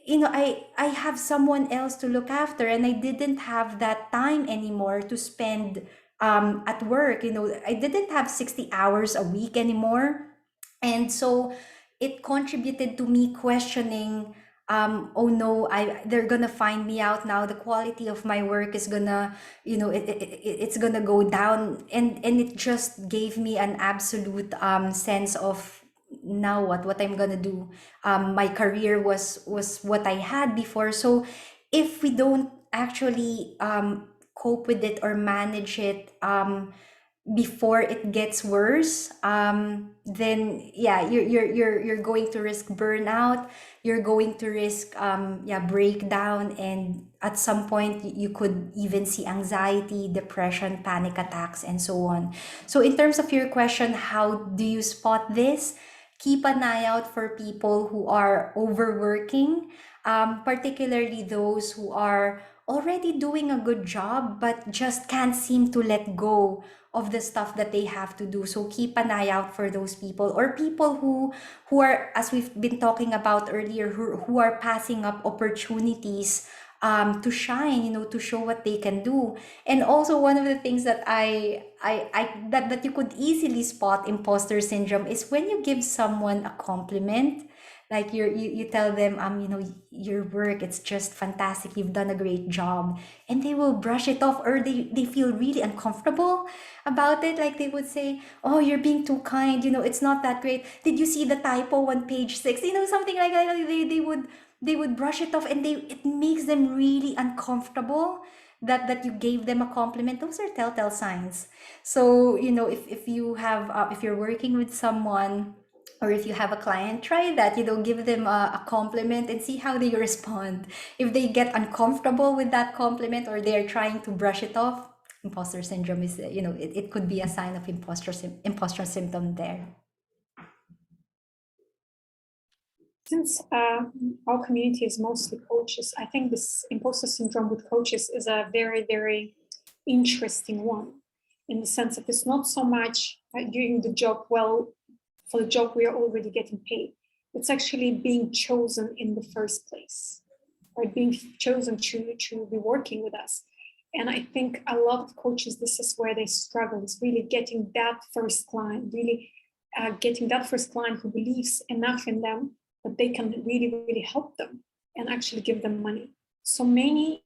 I have someone else to look after, and I didn't have that time anymore to spend at work. I didn't have 60 hours a week anymore. And so it contributed to me questioning, oh no, they're gonna find me out now. The quality of my work is gonna, it's gonna go down. And it just gave me an absolute sense of, now what I'm gonna do. My career was what I had before. So if we don't actually cope with it or manage it before it gets worse, then yeah, you're going to risk burnout. You're going to risk breakdown, and at some point you could even see anxiety, depression, panic attacks, and so on. So in terms of your question, how do you spot this? keep an eye out for people who are overworking, particularly those who are already doing a good job but just can't seem to let go of the stuff that they have to do. So keep an eye out for those people, or people who are, as we've been talking about earlier, who are passing up opportunities to shine, to show what they can do. And also, one of the things that that you could easily spot imposter syndrome is when you give someone a compliment, like you tell them, your work, it's just fantastic, you've done a great job, and they will brush it off, or they feel really uncomfortable about it. Like they would say, oh, you're being too kind, it's not that great, did you see the typo on page 6, something like that. They would brush it off, and it makes them really uncomfortable that you gave them a compliment. Those are telltale signs. So if you have if you're working with someone, or if you have a client, try that. Give them a compliment and see how they respond. If they get uncomfortable with that compliment, or they're trying to brush it off, imposter syndrome is, it could be a sign of imposter symptom there. Since our community is mostly coaches, I think this imposter syndrome with coaches is a very, very interesting one, in the sense that it's not so much doing the job well for the job we are already getting paid. It's actually being chosen in the first place, or being chosen to be working with us. And I think a lot of coaches, this is where they struggle, is really getting that first client, really getting that first client who believes enough in them that they can really, really help them and actually give them money. So many,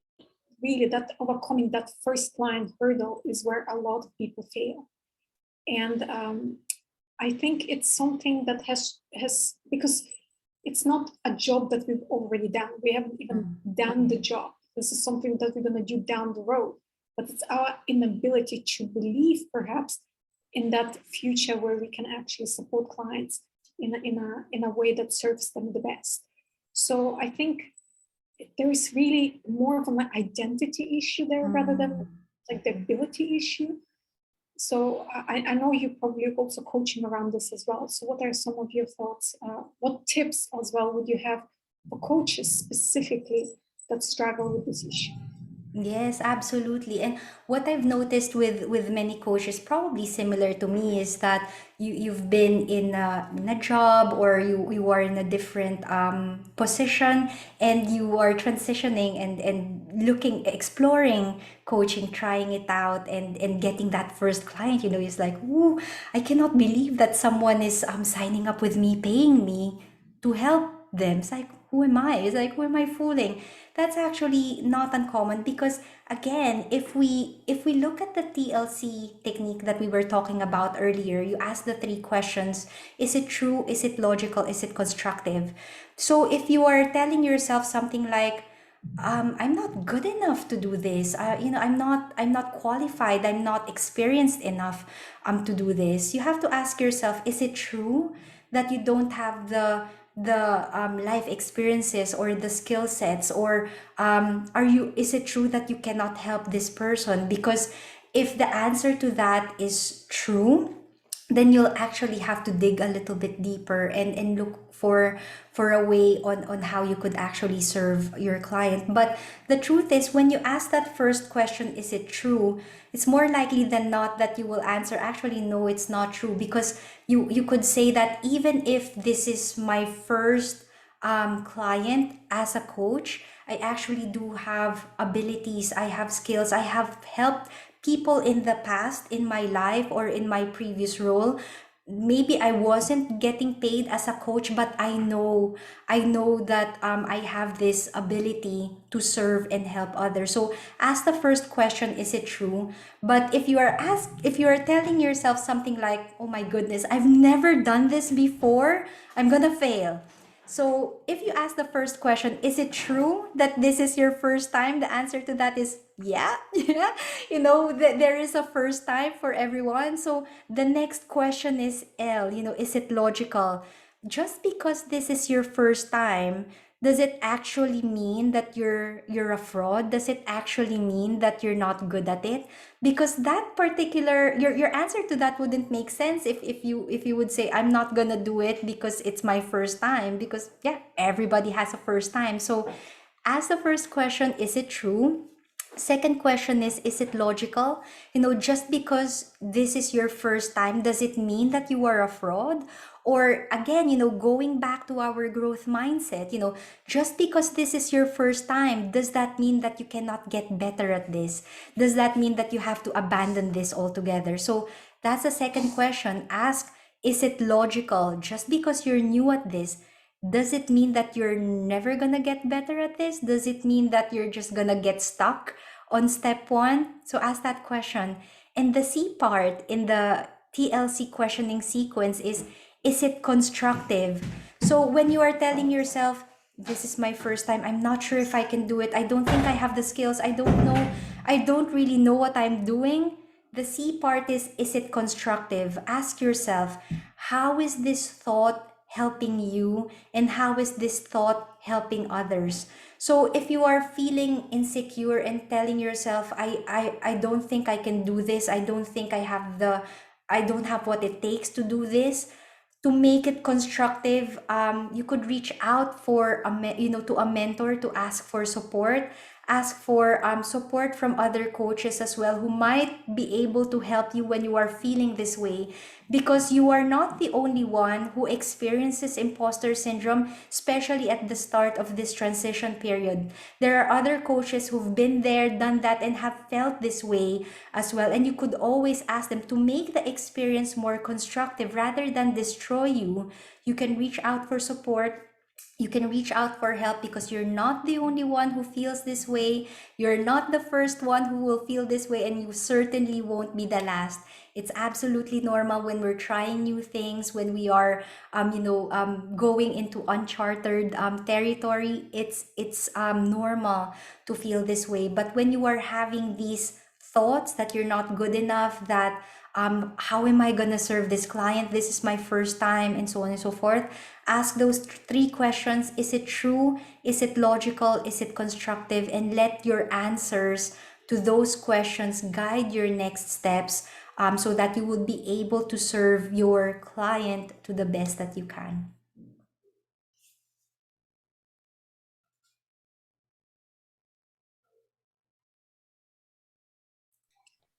really, that overcoming that first client hurdle is where a lot of people fail. And I think it's something that has because it's not a job that we've already done. We haven't even done the job. This is something that we're going to do down the road. But it's our inability to believe, perhaps, in that future where we can actually support clients in a way that serves them the best. So I think there is really more of an identity issue there rather than like the ability issue. So I know you're probably also coaching around this as well. So what are some of your thoughts? What tips as well would you have for coaches specifically that struggle with this issue? Yes, absolutely. And what I've noticed with many coaches, probably similar to me, is that you've been in a job, or you are in a different position, and you are transitioning and looking, exploring coaching, trying it out, and getting that first client. It's like, ooh, I cannot believe that someone is signing up with me, paying me to help them. It's like, who am I? It's like, who am I fooling? That's actually not uncommon, because again, if we look at the TLC technique that we were talking about earlier, you ask the 3 questions: is it true? Is it logical? Is it constructive? So if you are telling yourself something like, I'm not good enough to do this. I'm not qualified. I'm not experienced enough to do this. You have to ask yourself, is it true that you don't have the life experiences or the skill sets, or is it true that you cannot help this person? Because if the answer to that is true, then you'll actually have to dig a little bit deeper and look for a way on how you could actually serve your client. But the truth is, when you ask that first question, is it true, it's more likely than not that you will answer, actually, no, it's not true. Because you could say that, even if this is my first client as a coach, I actually do have abilities, I have skills, I have helped people in the past, in my life or in my previous role. Maybe I wasn't getting paid as a coach, but I know that I have this ability to serve and help others. So ask the first question, is it true? But if you are telling yourself something like, oh my goodness, I've never done this before, I'm gonna fail. So if you ask the first question, is it true that this is your first time? The answer to that is yeah. Yeah. There is a first time for everyone. So the next question is L, is it logical? Just because this is your first time Does it actually mean that you're a fraud? Does it actually mean that you're not good at it? Because that particular your answer to that wouldn't make sense if you would say, I'm not gonna do it because it's my first time. Because yeah, everybody has a first time. So ask the first question, is it true? Second question is it logical? Just because this is your first time, does it mean that you are a fraud? Or again, going back to our growth mindset, just because this is your first time, does that mean that you cannot get better at this? Does that mean that you have to abandon this altogether? So that's the second question. Ask, is it logical? Just because you're new at this, does it mean that you're never gonna get better at this? Does it mean that you're just gonna get stuck on step one? So ask that question. And the C part in the TLC questioning sequence is it constructive? So when you are telling yourself, this is my first time, I'm not sure if I can do it, I don't think I have the skills, I don't know, I don't really know what I'm doing. The C part is it constructive? Ask yourself, how is this thought helping you, and how is this thought helping others? So if you are feeling insecure and telling yourself, I don't think I can do this, I don't have what it takes to do this, to make it constructive, you could reach out for to a mentor, to ask for support. Ask for support from other coaches as well, who might be able to help you when you are feeling this way, because you are not the only one who experiences imposter syndrome, especially at the start of this transition period. There are other coaches who've been there, done that, and have felt this way as well. And you could always ask them to make the experience more constructive rather than destroy you. You can reach out for support. You can reach out for help, because you're not the only one who feels this way. You're not the first one who will feel this way, and you certainly won't be the last. It's absolutely normal when we're trying new things, when we are, going into uncharted territory. It's normal to feel this way. But when you are having these thoughts that you're not good enough, that how am I gonna serve this client? This is my first time, and so on and so forth. Ask those three questions. Is it true? Is it logical? Is it constructive? And let your answers to those questions guide your next steps, so that you will be able to serve your client to the best that you can.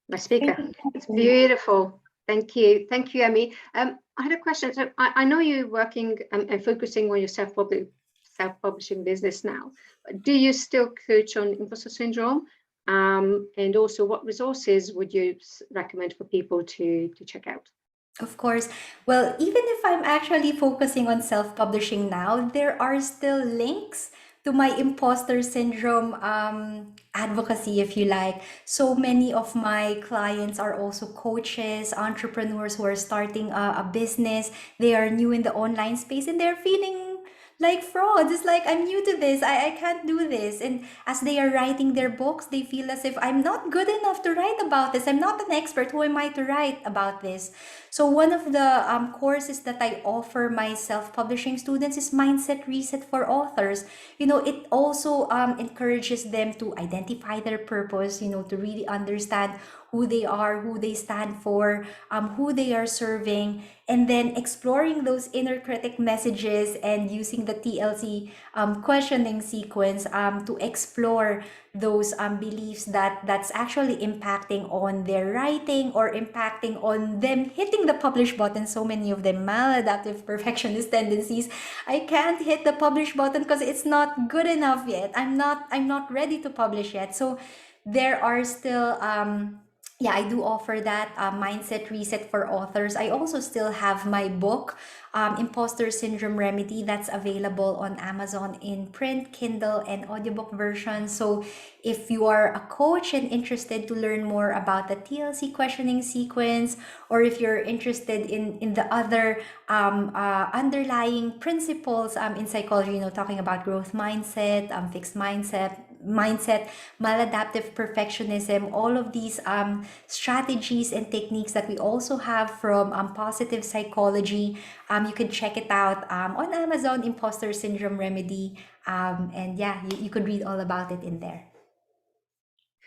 My speaker. It's beautiful. Thank you. Thank you, Emee. I had a question. So I know you're working and focusing on your self-publishing business now. Do you still coach on imposter syndrome? And also, what resources would you recommend for people to check out? Of course. Well, even if I'm actually focusing on self-publishing now, there are still links to my imposter syndrome advocacy, if you like. So many of my clients are also coaches, entrepreneurs who are starting a business. They are new in the online space, and they're feeling like frauds. It's like, I'm new to this. I can't do this. And as they are writing their books, they feel as if, I'm not good enough to write about this. I'm not an expert. Who am I to write about this? So one of the courses that I offer my self-publishing students is Mindset Reset for Authors. It also encourages them to identify their purpose, to really understand who they are, who they stand for, who they are serving, and then exploring those inner critic messages and using the TLC questioning sequence to explore those beliefs that's actually impacting on their writing, or impacting on them hitting the publish button. So many of them maladaptive perfectionist tendencies. I can't hit the publish button because it's not good enough yet. I'm not ready to publish yet. So there are still yeah, I do offer that mindset reset for authors. I also still have my book, Imposter Syndrome Remedy, that's available on Amazon in print, Kindle, and audiobook version. So if you are a coach and interested to learn more about the TLC questioning sequence, or if you're interested in the other underlying principles in psychology, talking about growth mindset, fixed mindset, maladaptive perfectionism, all of these strategies and techniques that we also have from positive psychology. You can check it out on Amazon, Imposter Syndrome Remedy. And yeah, you could read all about it in there.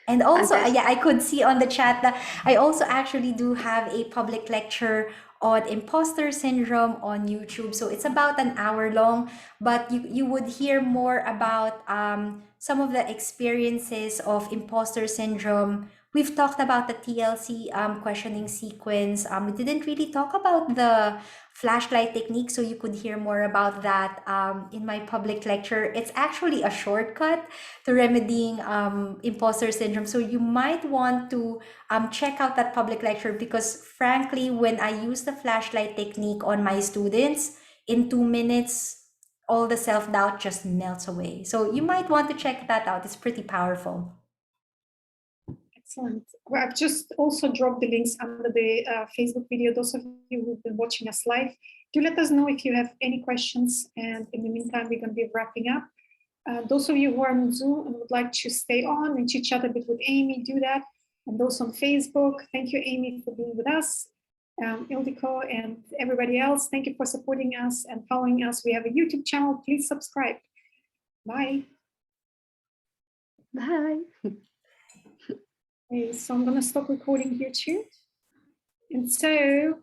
And also, Fantastic. yeah, I could see on the chat that I also actually do have a public lecture on imposter syndrome on YouTube. So it's about an hour long, but you would hear more about some of the experiences of imposter syndrome. We've talked about the TLC questioning sequence. We didn't really talk about the flashlight technique, so you could hear more about that in my public lecture. It's actually a shortcut to remedying imposter syndrome. So you might want to check out that public lecture, because frankly, when I use the flashlight technique on my students, in 2 minutes, all the self-doubt just melts away. So you might want to check that out. It's pretty powerful. Excellent. Well, I've just also dropped the links under the Facebook video. Those of you who've been watching us live, do let us know if you have any questions. And in the meantime, we're going to be wrapping up. Those of you who are on Zoom and would like to stay on and chit chat a bit with Emee, do that. And those on Facebook, thank you, Emee, for being with us. Ildiko and everybody else, thank you for supporting us and following us. We have a YouTube channel. Please subscribe. Bye. Bye. Okay, so I'm going to stop recording here too. And so